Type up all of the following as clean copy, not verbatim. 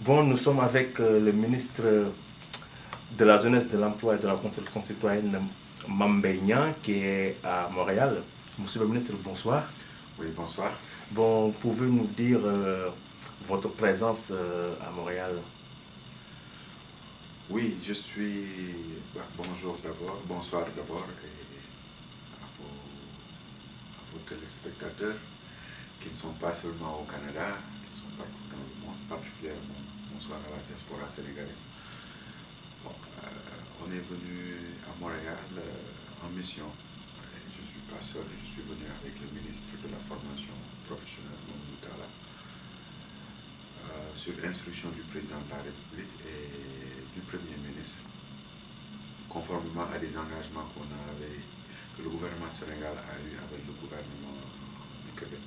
Bon, nous sommes avec le ministre de la Jeunesse, de l'Emploi et de la Construction citoyenne, Mambé Niang, qui est à Montréal. Monsieur le ministre, bonsoir. Oui, bonsoir. Bon, pouvez-vous nous dire votre présence à Montréal? Oui, je suis. Bonjour d'abord, bonsoir d'abord, et à vos téléspectateurs qui ne sont pas seulement au Canada, qui sont partout dans le monde, particulièrement bonsoir à la diaspora sénégalaise. Bon, on est venu à Montréal en mission. Et je ne suis pas seul, je suis venu avec le ministre de la Formation professionnelle, Mamadou Talla, sur instruction du président de la République et du Premier ministre, conformément à des engagements que le gouvernement du Sénégal a eu avec le gouvernement du Québec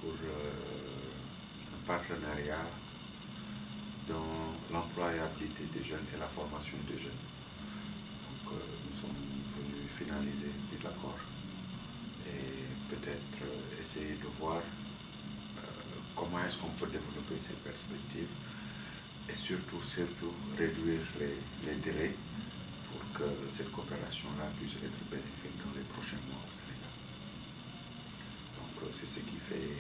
pour un partenariat dans l'employabilité des jeunes et la formation des jeunes. Donc nous sommes venus finaliser des accords et peut-être essayer de voir comment est-ce qu'on peut développer ces perspectives et surtout réduire les délais pour que cette coopération-là puisse être bénéfique dans les prochains mois au Sénégal. Donc c'est ce qui fait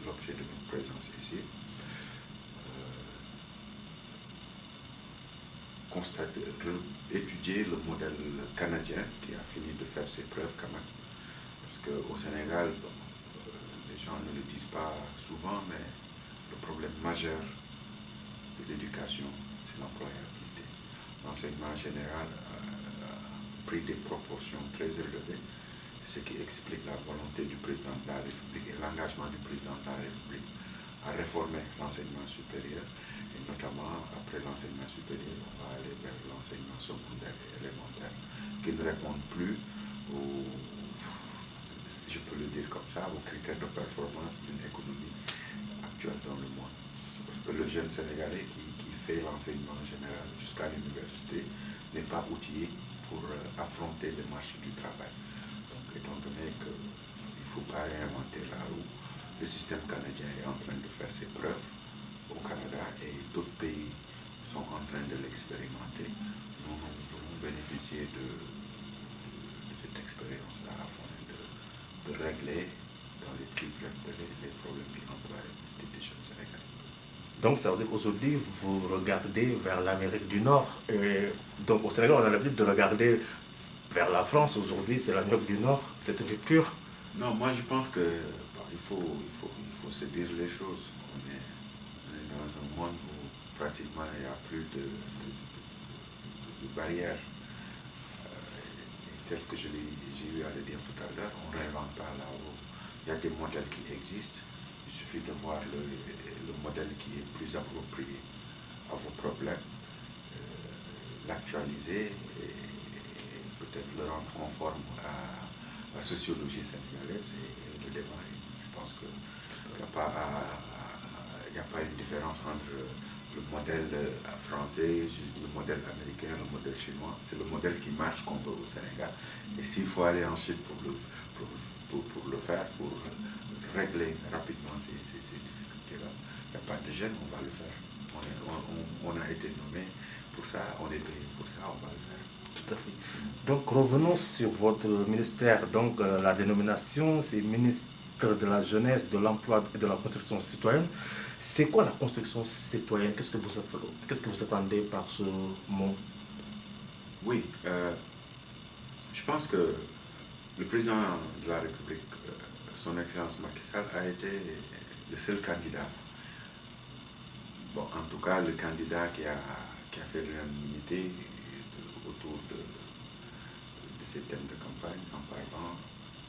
l'objet de notre présence ici. Étudier le modèle canadien qui a fini de faire ses preuves quand même. Parce qu'au Sénégal, les gens ne le disent pas souvent, mais le problème majeur de l'éducation, c'est l'employabilité. L'enseignement général a pris des proportions très élevées, ce qui explique la volonté du président de la République et l'engagement du président de la République à réformer l'enseignement supérieur, et notamment après l'enseignement supérieur, on va aller vers l'enseignement secondaire et élémentaire, qui ne répondent plus aux, si je peux le dire comme ça, aux critères de performance d'une économie actuelle dans le monde. Parce que le jeune Sénégalais qui fait l'enseignement général jusqu'à l'université n'est pas outillé pour affronter les marchés du travail. Donc, étant donné qu'il ne faut pas réinventer la roue, le système canadien est en train de faire ses preuves au Canada et d'autres pays sont en train de l'expérimenter. Nous devons bénéficier de cette expérience-là afin de régler dans les plus brefs délais les problèmes de l'employabilité des jeunes Sénégalais. Donc ça veut dire qu'aujourd'hui, vous regardez vers l'Amérique du Nord. Et donc au Sénégal, on a l'habitude de regarder vers la France. Aujourd'hui, c'est l'Amérique du Nord. C'est une rupture. Non, moi je pense que il faut se dire les choses. On est dans un monde où pratiquement il n'y a plus de barrières. Et tel que j'ai eu à le dire tout à l'heure, on ne réinvente pas là-haut. Il y a des modèles qui existent. Il suffit de voir le modèle qui est plus approprié à vos problèmes, l'actualiser et peut-être le rendre conforme à la sociologie sénégalaise et le démarrer. Je pense qu'il n'y a pas une différence entre le modèle français, le modèle américain, le modèle chinois. C'est le modèle qui marche qu'on veut au Sénégal. Et s'il faut aller en Chine pour le faire, pour régler rapidement ces difficultés-là, il n'y a pas de gêne, on va le faire. On a été nommé pour ça, on est payé pour ça, on va le faire. Tout à fait. Donc revenons sur votre ministère. Donc la dénomination, c'est ministre de la Jeunesse, de l'Emploi et de la Construction citoyenne. C'est quoi la construction citoyenne? Qu'est-ce que vous attendez par ce mot? Oui, je pense que le président de la République, son Excellence Macky Sall, a été le seul candidat. Bon, en tout cas, le candidat qui a fait l'unanimité autour de ces thèmes de campagne en parlant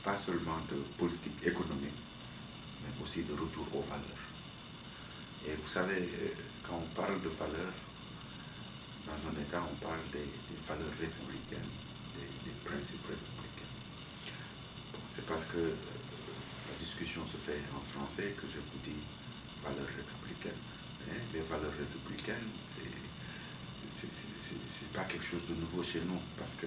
pas seulement de politique économique, mais aussi de retour aux valeurs. Et vous savez, quand on parle de valeurs, dans un État, on parle des valeurs républicaines, des principes républicains. Bon, c'est parce que la discussion se fait en français que je vous dis valeurs républicaines. Les valeurs républicaines, c'est pas quelque chose de nouveau chez nous, parce que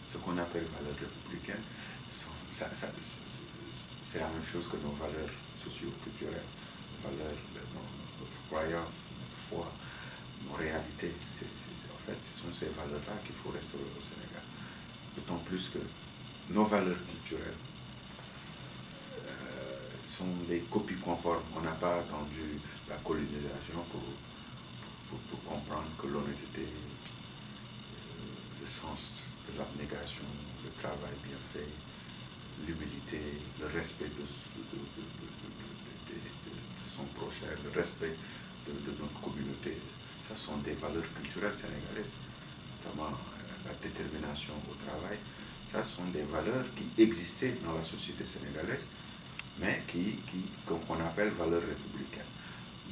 ce qu'on appelle valeurs républicaines, c'est la même chose que nos valeurs socio-culturelles, nos valeurs, notre croyance, notre parfois nos réalités. En fait, ce sont ces valeurs-là qu'il faut restaurer au Sénégal. D'autant plus que nos valeurs culturelles sont des copies conformes. On n'a pas attendu la colonisation pour comprendre que l'honnêteté, le sens de l'abnégation, le travail bien fait, l'humilité, le respect de son prochain, le respect de notre communauté, ça sont des valeurs culturelles sénégalaises, notamment la détermination au travail. Ça sont des valeurs qui existaient dans la société sénégalaise, mais qu'on appelle valeurs républicaines.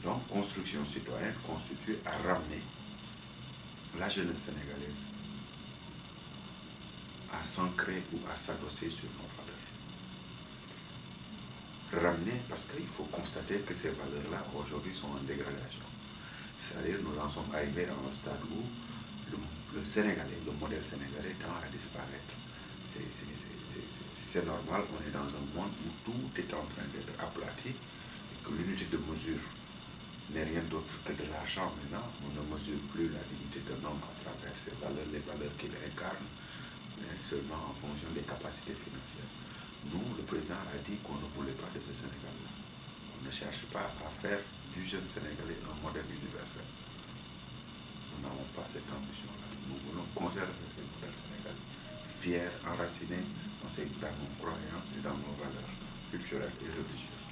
Donc, construction citoyenne constitue à ramener la jeunesse sénégalaise à s'ancrer ou à s'adosser sur nos valeurs. Ramener parce qu'il faut constater que ces valeurs-là, aujourd'hui, sont en dégradation. C'est-à-dire nous en sommes arrivés à un stade où le Sénégalais, le modèle sénégalais tend à disparaître. C'est normal, on est dans un monde où tout est en train d'être aplati et que l'unité de mesure n'est rien d'autre que de l'argent maintenant. On ne mesure plus la dignité d'un homme à travers ses valeurs, les valeurs qu'il incarne, mais seulement en fonction des capacités financières. Nous, le président a dit qu'on ne voulait pas de ce Sénégal-là. On ne cherche pas à faire du jeune Sénégalais un modèle universel. Nous n'avons pas cette ambition-là. Nous voulons conserver ce modèle sénégalais, fier, enraciné dans nos croyances et dans nos valeurs culturelles et religieuses.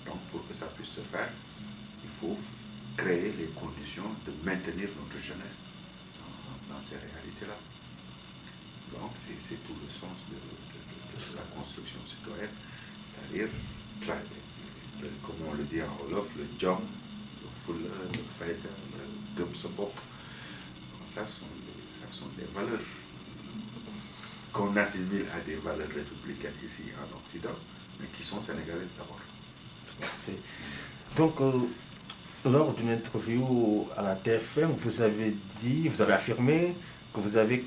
Donc, pour que ça puisse se faire, il faut créer les conditions de maintenir notre jeunesse dans ces réalités-là. Donc, c'est tout le sens de la construction citoyenne, c'est-à-dire, comme on le dit en Wolof, le jom, le fulla, le fayda, le gëm sa bopp. Ça sont des valeurs qu'on assimile à des valeurs républicaines ici en Occident, mais qui sont sénégalaises d'abord. Tout à fait. Donc, lors d'une interview à la TFM, vous avez affirmé que vous avez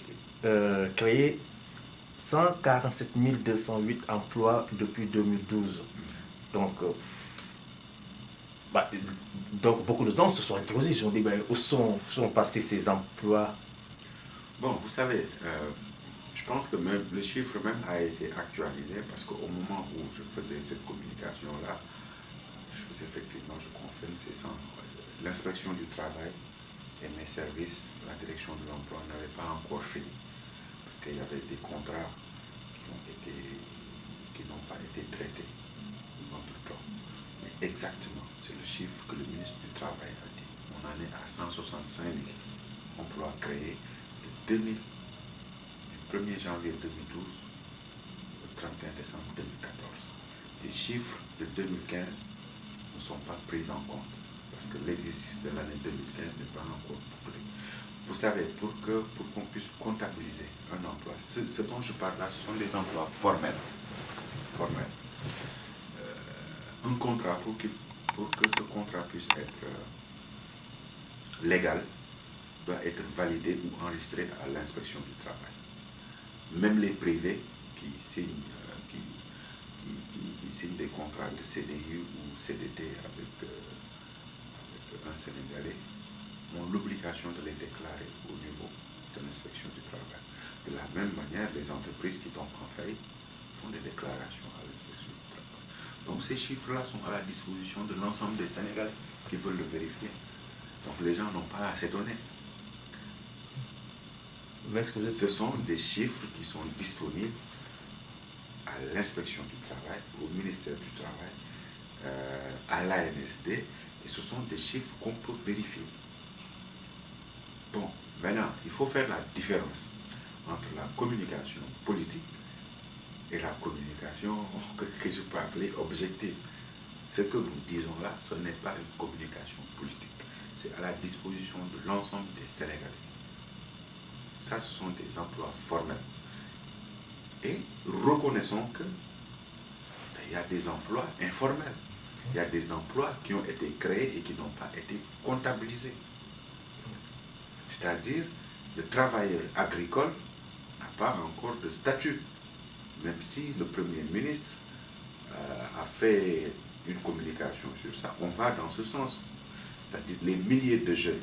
créé 147 208 emplois depuis 2012. Donc, beaucoup de gens se sont interrogés, ils ont dit où sont passés ces emplois? Bon, vous savez, je pense que même le chiffre même a été actualisé parce qu'au moment où je faisais cette communication-là, effectivement, je confirme, c'est ça. L'inspection du travail et mes services, la direction de l'emploi n'avaient pas encore fini parce qu'il y avait des contrats qui n'ont pas été traités entre-temps. Mais exactement, c'est le chiffre que le ministre du Travail a dit. On en est à 165 000 emplois créés du 1er janvier 2012 au 31 décembre 2014. Les chiffres de 2015 ne sont pas pris en compte parce que l'exercice de l'année 2015 n'est pas encore bouclé. Vous savez, pour qu'on puisse comptabiliser un emploi, ce dont je parle là, ce sont des emplois formels. Un contrat, pour que ce contrat puisse être légal, doit être validé ou enregistré à l'inspection du travail. Même les privés qui signent des contrats de CDI ou CDD avec un Sénégalais ont l'obligation de les déclarer au niveau de l'inspection du travail. De la même manière, les entreprises qui tombent en faillite font des déclarations à l'inspection du travail. Donc ces chiffres-là sont à la disposition de l'ensemble des Sénégalais qui veulent le vérifier. Donc les gens n'ont pas à s'étonner. Ce sont des chiffres qui sont disponibles à l'inspection du travail, au ministère du Travail, à l'ANSD, et ce sont des chiffres qu'on peut vérifier. Bon, maintenant, il faut faire la différence entre la communication politique et la communication que je peux appeler objective. Ce que nous disons là, ce n'est pas une communication politique. C'est à la disposition de l'ensemble des Sénégalais. Ça, ce sont des emplois formels. Et reconnaissons que il y a des emplois informels. Il y a des emplois qui ont été créés et qui n'ont pas été comptabilisés. C'est-à-dire, le travailleur agricole n'a pas encore de statut. Même si le Premier ministre a fait une communication sur ça, on va dans ce sens. c'est-à-dire les milliers de jeunes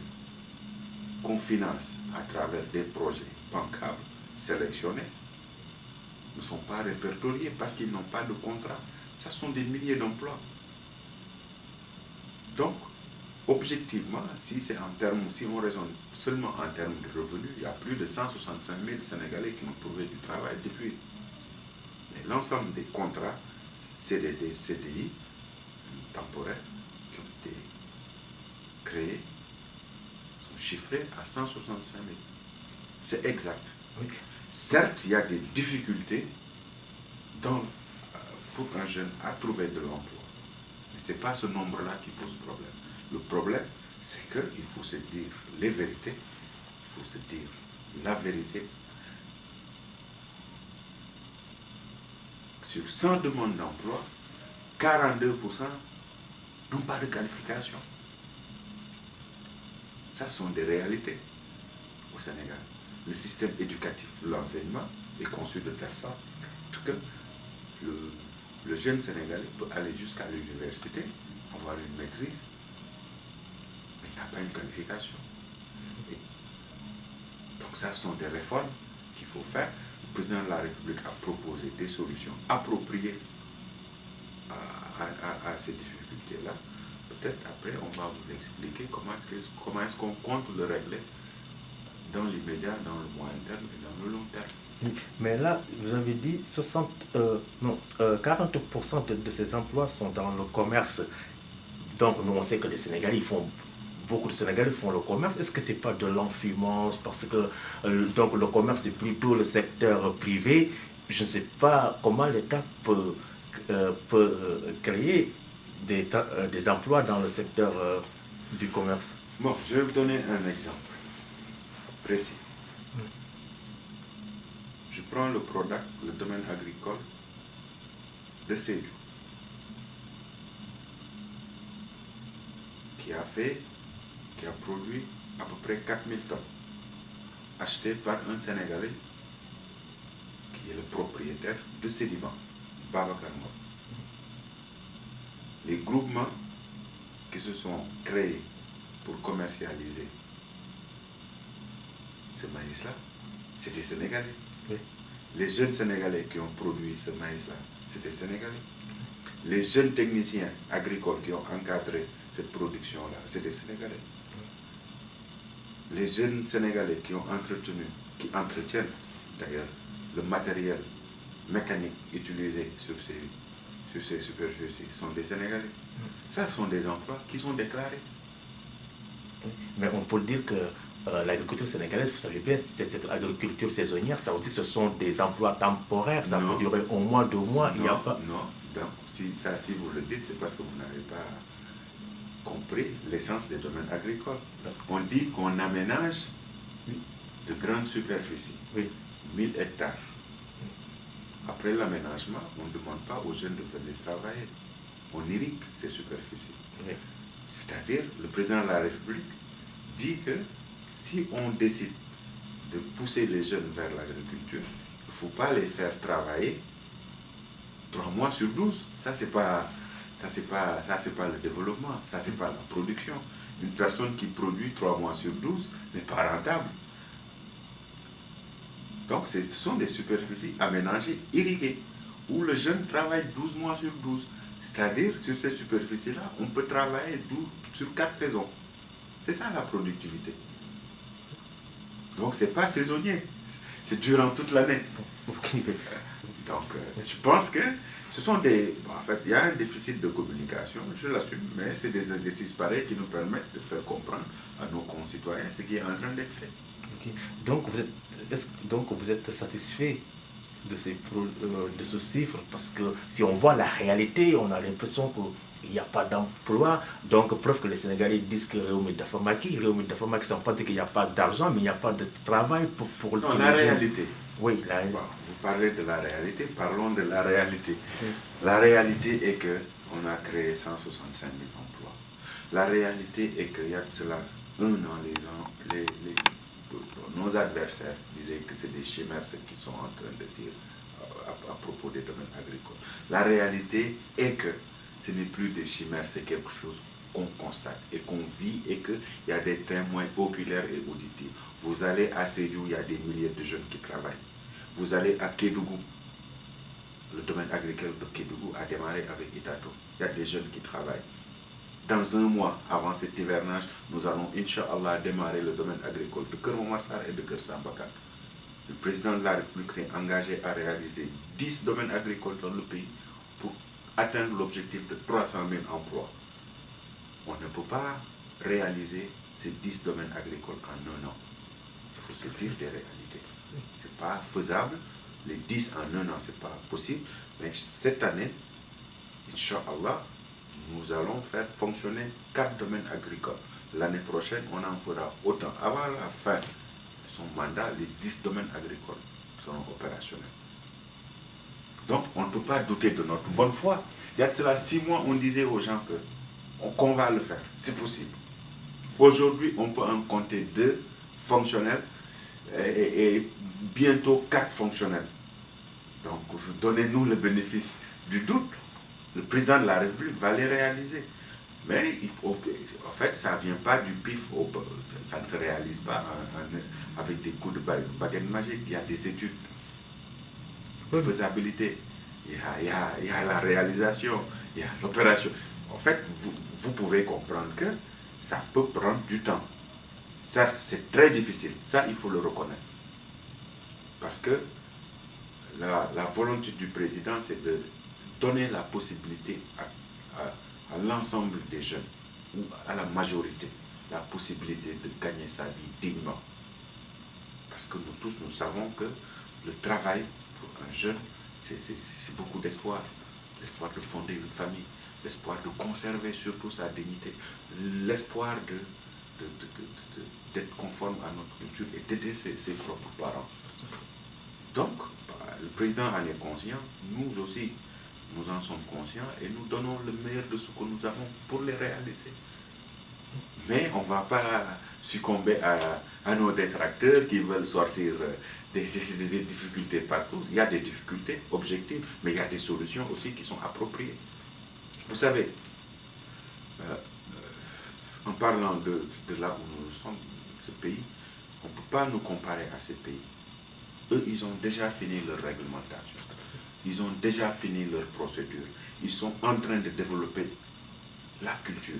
qu'on finance à travers des projets bancables sélectionnés, ne sont pas répertoriés parce qu'ils n'ont pas de contrat. Ça sont des milliers d'emplois. Donc, objectivement, si on raisonne seulement en termes de revenus, il y a plus de 165 000 Sénégalais qui ont trouvé du travail depuis. Mais l'ensemble des contrats, CDD, CDI, temporaires, qui ont été créés, sont chiffrés à 165 000. C'est exact. Oui. Certes, il y a des difficultés pour un jeune à trouver de l'emploi. Mais ce n'est pas ce nombre-là qui pose problème. Le problème, c'est qu'il faut se dire les vérités, il faut se dire la vérité. Sur 100 demandes d'emploi, 42% n'ont pas de qualification. Ça sont des réalités au Sénégal. Le système éducatif, l'enseignement est conçu de telle sorte que le jeune Sénégalais peut aller jusqu'à l'université, avoir une maîtrise, mais il n'a pas une qualification. Et donc ça, ce sont des réformes qu'il faut faire. Le président de la République a proposé des solutions appropriées à ces difficultés-là. Peut-être après, on va vous expliquer comment est-ce qu'on compte le régler dans l'immédiat, dans le moyen terme et dans le long terme. Oui, mais là, vous avez dit 40% de ces emplois sont dans le commerce. Donc, nous, on sait que beaucoup de Sénégalais font le commerce. Est-ce que ce n'est pas de l'enfumance? Parce que donc, le commerce, c'est plutôt le secteur privé. Je ne sais pas comment l'État peut créer des emplois dans le secteur du commerce. Bon, je vais vous donner un exemple précis. Je prends le Prodac, le domaine agricole de Sédhiou, qui a produit à peu près 4000 tonnes, achetées par un Sénégalais qui est le propriétaire de Sédiment, Babacar Ngom. Les groupements qui se sont créés pour commercialiser ce maïs-là, c'est des Sénégalais. Oui. Les jeunes Sénégalais qui ont produit ce maïs-là, c'est des Sénégalais. Les jeunes techniciens agricoles qui ont encadré cette production-là, c'est des Sénégalais. Les jeunes Sénégalais qui entretiennent d'ailleurs le matériel mécanique utilisé sur ces superficies sont des Sénégalais. Ça sont des emplois qui sont déclarés. Mais on peut dire que l'agriculture sénégalaise, vous savez bien, c'est cette agriculture saisonnière, ça veut dire que ce sont des emplois temporaires, ça peut durer 1 mois, 2 mois, il n'y a pas... Non, donc si vous le dites, c'est parce que vous n'avez pas compris l'essence des domaines agricoles. On dit qu'on aménage de grandes superficies, 1000 hectares. Après l'aménagement, on ne demande pas aux jeunes de venir travailler. On irrigue ces superficies. Oui. C'est-à-dire, le président de la République dit que si on décide de pousser les jeunes vers l'agriculture, il ne faut pas les faire travailler 3 mois sur 12. Ça, c'est pas le développement, ça, c'est pas la production. Une personne qui produit 3 mois sur 12 n'est pas rentable. Donc, ce sont des superficies aménagées, irriguées, où le jeune travaille 12 mois sur 12. C'est-à-dire, sur ces superficies-là, on peut travailler sur 4 saisons. C'est ça la productivité. Donc, ce n'est pas saisonnier, c'est durant toute l'année. Donc, je pense que ce sont des... En fait, il y a un déficit de communication, je l'assume, mais c'est des exercices pareils qui nous permettent de faire comprendre à nos concitoyens ce qui est en train d'être fait. Okay. Donc, vous êtes satisfait de ce chiffre, parce que si on voit la réalité, on a l'impression qu'il n'y a pas d'emploi. Donc, preuve que les Sénégalais disent que Réumi Dafamaki, ça ne veut pas dire qu'il n'y a pas d'argent, mais il n'y a pas de travail pour non, la réalité. Oui, bon, vous parlez de la réalité, parlons de la réalité. La réalité est qu'on a créé 165 000 emplois. La réalité est qu'il y a de cela 1 an, nos adversaires disaient que c'est des chimères ce qu'ils sont en train de dire à propos des domaines agricoles. La réalité est que ce n'est plus des chimères, c'est quelque chose qu'on constate et qu'on vit et qu'il y a des témoins oculaires et auditifs. Vous allez à Sédhiou, il y a des milliers de jeunes qui travaillent. Vous allez à Kédougou, le domaine agricole de Kédougou a démarré avec Itato. Il y a des jeunes qui travaillent. Dans un mois, avant cet hivernage, nous allons, Inch'Allah, démarrer le domaine agricole de Keur Momar et de Keur Sambakar. Le président de la République s'est engagé à réaliser 10 domaines agricoles dans le pays pour atteindre l'objectif de 300 000 emplois. On ne peut pas réaliser ces 10 domaines agricoles en un an. Il faut se dire des réalités. Ce n'est pas faisable. Les 10 en un an, ce n'est pas possible. Mais cette année, Inch'Allah, nous allons faire fonctionner 4 domaines agricoles. L'année prochaine, on en fera autant. Avant la fin de son mandat, les 10 domaines agricoles seront opérationnels. Donc, on ne peut pas douter de notre bonne foi. Il y a de cela 6 mois, on disait aux gens qu'on va le faire. C'est possible. Aujourd'hui, on peut en compter 2 fonctionnels et bientôt 4 fonctionnels. Donc, donnez-nous le bénéfice du doute. Le président de la République va les réaliser. Mais en fait, ça ne vient pas du pif, ça ne se réalise pas avec des coups de baguette magique. Il y a des études de faisabilité, il y a la réalisation, il y a l'opération. En fait, vous pouvez comprendre que ça peut prendre du temps. Certes, c'est très difficile, ça il faut le reconnaître. Parce que la volonté du président, c'est de donner la possibilité à l'ensemble des jeunes, ou à la majorité, la possibilité de gagner sa vie dignement. Parce que nous tous, nous savons que le travail pour un jeune, c'est beaucoup d'espoir. L'espoir de fonder une famille, l'espoir de conserver surtout sa dignité, l'espoir d'être conforme à notre culture et d'aider ses propres parents. Donc, le président en est conscient, nous aussi, nous en sommes conscients et nous donnons le meilleur de ce que nous avons pour les réaliser. Mais on ne va pas succomber à nos détracteurs qui veulent sortir des difficultés partout. Il y a des difficultés objectives, mais il y a des solutions aussi qui sont appropriées. Vous savez, en parlant de là où nous sommes, ce pays, on ne peut pas nous comparer à ces pays. Eux, ils ont déjà fini leur réglementation. Ils ont déjà fini leur procédure. Ils sont en train de développer la culture.